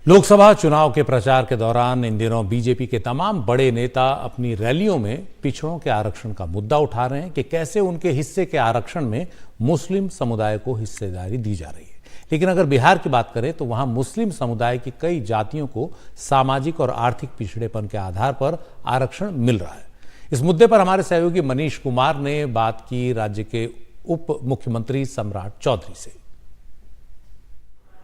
लोकसभा चुनाव के प्रचार के दौरान इन दिनों बीजेपी के तमाम बड़े नेता अपनी रैलियों में पिछड़ों के आरक्षण का मुद्दा उठा रहे हैं कि कैसे उनके हिस्से के आरक्षण में मुस्लिम समुदाय को हिस्सेदारी दी जा रही है। लेकिन अगर बिहार की बात करें तो वहां मुस्लिम समुदाय की कई जातियों को सामाजिक और आर्थिक पिछड़ेपन के आधार पर आरक्षण मिल रहा है। इस मुद्दे पर हमारे सहयोगी मनीष कुमार ने बात की राज्य के उप मुख्यमंत्री सम्राट चौधरी से।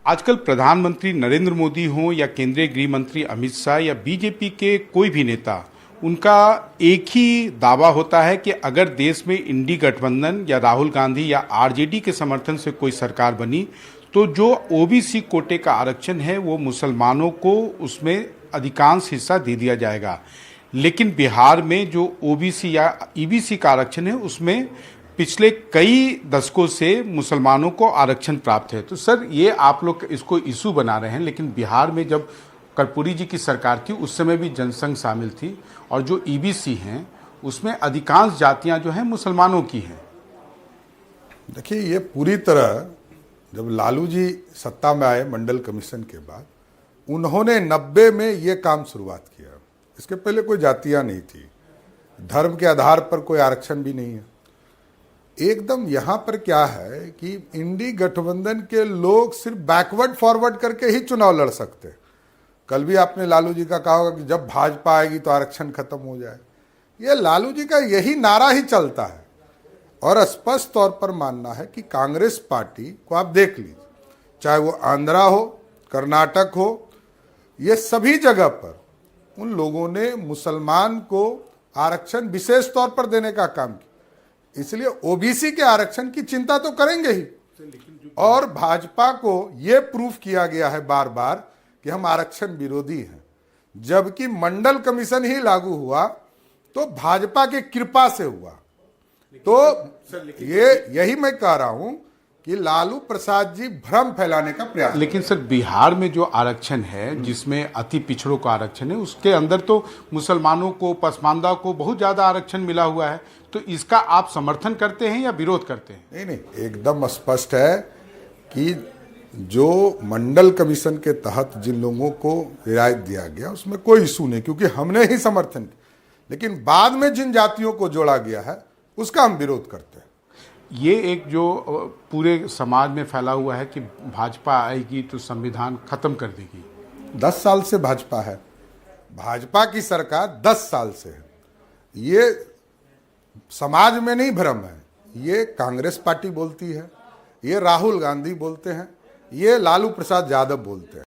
आजकल प्रधानमंत्री नरेंद्र मोदी हों या केंद्रीय गृह मंत्री अमित शाह या बीजेपी के कोई भी नेता, उनका एक ही दावा होता है कि अगर देश में इंडी गठबंधन या राहुल गांधी या आरजेडी के समर्थन से कोई सरकार बनी तो जो ओबीसी कोटे का आरक्षण है वो मुसलमानों को उसमें अधिकांश हिस्सा दे दिया जाएगा। लेकिन बिहार में जो ओबीसी या ईबीसी का आरक्षण है उसमें पिछले कई दशकों से मुसलमानों को आरक्षण प्राप्त है। तो सर, ये आप लोग इसको इशू बना रहे हैं, लेकिन बिहार में जब कर्पूरी जी की सरकार थी उस समय भी जनसंघ शामिल थी और जो ईबीसी हैं उसमें अधिकांश जातियां जो हैं मुसलमानों की हैं। देखिए, ये पूरी तरह जब लालू जी सत्ता में आए मंडल कमीशन के बाद, उन्होंने 90 में ये काम शुरुआत किया। इसके पहले कोई जातियां नहीं थी, धर्म के आधार पर कोई आरक्षण भी नहीं है। एकदम यहाँ पर क्या है कि इंडी गठबंधन के लोग सिर्फ बैकवर्ड फॉरवर्ड करके ही चुनाव लड़ सकते। कल भी आपने लालू जी का कहा होगा कि जब भाजपा आएगी तो आरक्षण खत्म हो जाए। ये लालू जी का यही नारा ही चलता है और स्पष्ट तौर पर मानना है कि कांग्रेस पार्टी को आप देख लीजिए, चाहे वो आंध्रा हो, कर्नाटक हो, ये सभी जगह पर उन लोगों ने मुसलमान को आरक्षण विशेष तौर पर देने का काम किया। इसलिए ओबीसी के आरक्षण की चिंता तो करेंगे ही। और भाजपा को यह प्रूफ किया गया है बार बार कि हम आरक्षण विरोधी हैं, जबकि मंडल कमीशन ही लागू हुआ तो भाजपा की कृपा से हुआ। तो यही मैं कह रहा हूं कि लालू प्रसाद जी भ्रम फैलाने का प्रयास। लेकिन सर, बिहार में जो आरक्षण है जिसमें अति पिछड़ों का आरक्षण है, उसके अंदर तो मुसलमानों को, पसमानदा को बहुत ज्यादा आरक्षण मिला हुआ है। तो इसका आप समर्थन करते हैं या विरोध करते हैं? नहीं, एकदम स्पष्ट है कि जो मंडल कमीशन के तहत जिन लोगों को रियायत दिया गया उसमें कोई इशू नहीं, क्योंकि हमने ही समर्थन किया। लेकिन बाद में जिन जातियों को जोड़ा गया है उसका हम विरोध करते हैं। ये एक जो पूरे समाज में फैला हुआ है कि भाजपा आएगी तो संविधान खत्म कर देगी। 10 साल से भाजपा है, भाजपा की सरकार 10 साल से है। ये समाज में नहीं भ्रम है, ये कांग्रेस पार्टी बोलती है, ये राहुल गांधी बोलते हैं, ये लालू प्रसाद यादव बोलते हैं।